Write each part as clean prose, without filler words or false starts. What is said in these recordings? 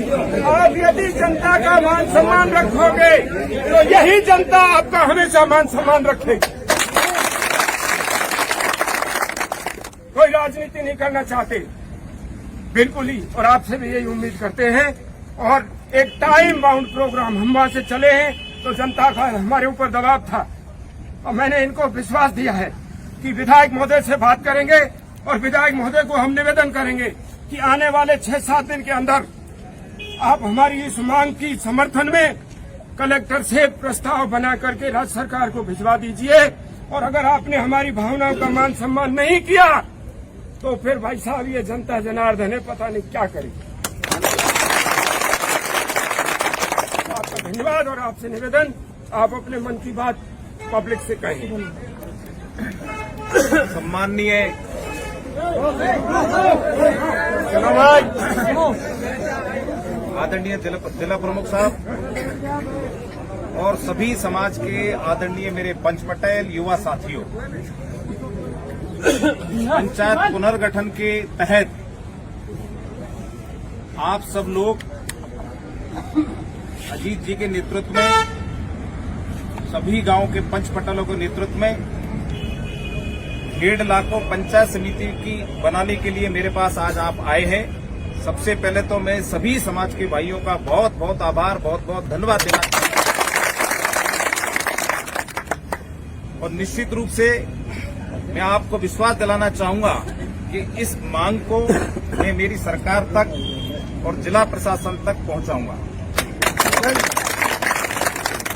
आप यदि जनता का मान सम्मान रखोगे तो यही जनता आपका हमेशा मान सम्मान रखेगी। कोई राजनीति नहीं करना चाहते, बिल्कुल ही, और आपसे भी यही उम्मीद करते हैं। और एक टाइम बाउंड प्रोग्राम हम वहां से चले हैं तो जनता का हमारे ऊपर दबाव था और मैंने इनको विश्वास दिया है कि विधायक महोदय से बात करेंगे और विधायक महोदय को हम निवेदन करेंगे कि आने वाले 6-7 दिन के अंदर आप हमारी इस मांग की समर्थन में कलेक्टर से प्रस्ताव बना करके राज्य सरकार को भिजवा दीजिए। और अगर आपने हमारी भावनाओं का मान सम्मान नहीं किया तो फिर भाई साहब ये जनता जनार्दन है, पता नहीं क्या करेगी। आपका धन्यवाद और आपसे निवेदन, आप अपने मन की बात पब्लिक से कहें। सम्माननीय आदरणीय जिला प्रमुख साहब और सभी समाज के आदरणीय मेरे पंच पटेल युवा साथियों, पंचायत पुनर्गठन के तहत आप सब लोग अजीत जी के नेतृत्व में, सभी गांव के पंच पटेलों के नेतृत्व में 1.5 लाख पंचायत समिति की बनाने के लिए मेरे पास आज आप आए हैं। सबसे पहले तो मैं सभी समाज के भाइयों का बहुत बहुत आभार, बहुत बहुत धन्यवाद देना चाहता हूं। और निश्चित रूप से मैं आपको विश्वास दिलाना चाहूंगा कि इस मांग को मैं मेरी सरकार तक और जिला प्रशासन तक पहुंचाऊंगा।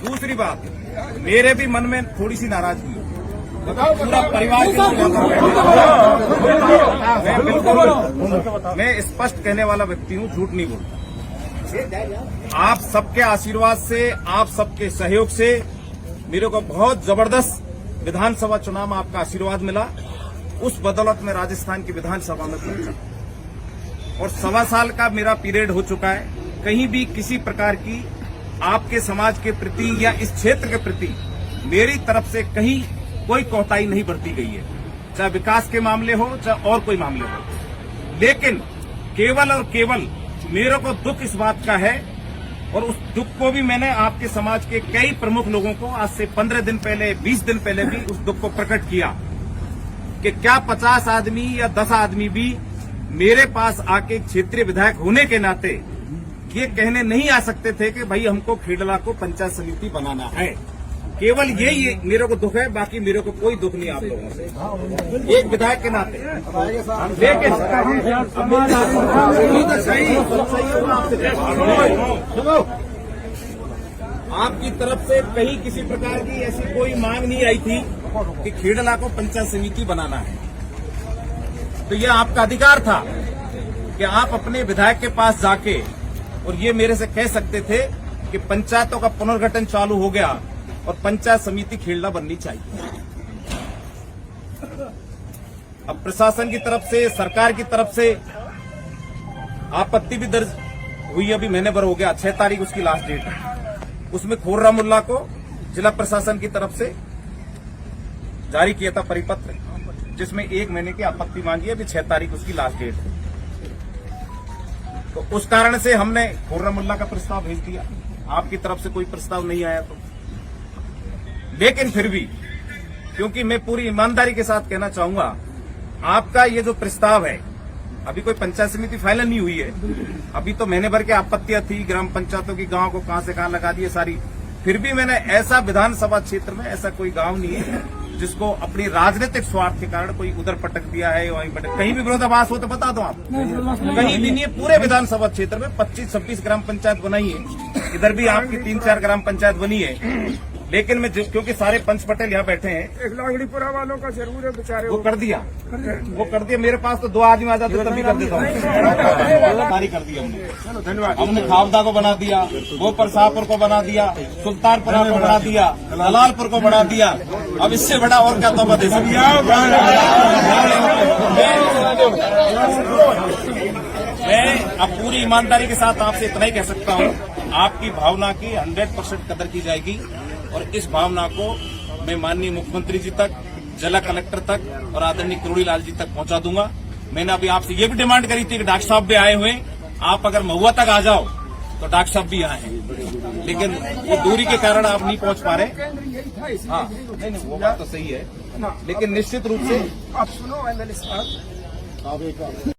दूसरी बात, मेरे भी मन में थोड़ी सी नाराजगी है, पूरा परिवार मैं स्पष्ट कहने वाला व्यक्ति हूं, झूठ नहीं बोलता। आप सबके आशीर्वाद से, आप सबके सहयोग से मेरे को बहुत जबरदस्त विधानसभा चुनाव में आपका आशीर्वाद मिला। उस बदौलत में राजस्थान की विधानसभा में पहुंचा और 1.25 साल का मेरा पीरियड हो चुका है। कहीं भी किसी प्रकार की आपके समाज के प्रति या इस क्षेत्र के प्रति मेरी तरफ से कहीं कोई कोताही नहीं बरती गई है, चाहे विकास के मामले हो चाहे और कोई मामले हो। लेकिन केवल और केवल मेरे को दुख इस बात का है, और उस दुख को भी मैंने आपके समाज के कई प्रमुख लोगों को आज से 15 दिन पहले, 20 दिन पहले भी उस दुख को प्रकट किया कि क्या 50 आदमी या 10 आदमी भी मेरे पास आके क्षेत्रीय विधायक होने के नाते ये कहने नहीं आ सकते थे कि भाई हमको खेडला को पंचायत समिति बनाना है। केवल ये मेरे को दुख है, बाकी मेरे को कोई दुख नहीं आप लोगों से, एक विधायक के नाते। लेकिन आपकी तरफ से कहीं किसी प्रकार की ऐसी कोई मांग नहीं आई थी कि खेडला को पंचायत समिति बनाना है। तो यह आपका अधिकार था कि आप अपने विधायक के पास जाके और ये मेरे से कह सकते थे कि पंचायतों का पुनर्गठन चालू हो गया और पंचायत समिति खेडला बननी चाहिए। अब प्रशासन की तरफ से, सरकार की तरफ से आपत्ति भी दर्ज हुई, अभी महीने भर हो गया, 6 तारीख उसकी लास्ट डेट है। उसमें खोर्रा मुल्ला को जिला प्रशासन की तरफ से जारी किया था परिपत्र, जिसमें 1 महीने की आपत्ति मांगी है, अभी 6 तारीख उसकी लास्ट डेट है। तो उस कारण से हमने खोर्रा मुल्ला का प्रस्ताव भेज दिया, आपकी तरफ से कोई प्रस्ताव नहीं आया। तो लेकिन फिर भी, क्योंकि मैं पूरी ईमानदारी के साथ कहना चाहूंगा, आपका ये जो प्रस्ताव है, अभी कोई पंचायत समिति फाइनल नहीं हुई है, अभी तो महीने भर की आपत्तियां थी, ग्राम पंचायतों की गांव को कहां से कहां लगा दी सारी। फिर भी मैंने ऐसा विधानसभा क्षेत्र में ऐसा कोई गांव नहीं है जिसको अपनी राजनीतिक स्वार्थ के कारण कोई उधर पटक दिया है, वहीं पटक, कहीं भी विरोधाभास हो तो बता दो आप, कहीं भी नहीं है। पूरे विधानसभा क्षेत्र में 25-26 ग्राम पंचायत बनाई है, इधर भी आपकी 3-4 ग्राम पंचायत बनी है। लेकिन मैं क्योंकि सारे पंच पटेल यहाँ बैठे हैं, एक लांगड़ीपुरा वालों का जरूर है बेचारे, वो कर दिया। मेरे पास तो 2 आदमी आ जाते तभी कर देता हूँ, सारी कर दी हमने। धन्यवाद। हमने खावदा को बना दिया, गोपर शाहपुर को बना दिया, सुल्तानपुरा को बना दिया, जलालपुर को बना दिया। अब इससे बड़ा और क्या तोहफा दे सकते हैं। मैं अब पूरी ईमानदारी के साथ आपसे इतना ही कह सकता हूँ, आपकी भावना की 100% कदर की जाएगी और इस भावना को मैं माननीय मुख्यमंत्री जी तक, जिला कलेक्टर तक और आदरणीय किरोड़ी लाल जी तक पहुंचा दूंगा। मैंने अभी आपसे ये भी डिमांड करी थी कि डॉक्टर साहब भी आए हुए, आप अगर महुआ तक आ जाओ तो डॉक्टर साहब भी यहाँ हैं, लेकिन वो दूरी के कारण आप नहीं पहुंच पा रहे। केंद्र यही था, इसलिए हाँ, नहीं वो बात तो सही है, लेकिन निश्चित रूप से आप सुनो MLA साहब,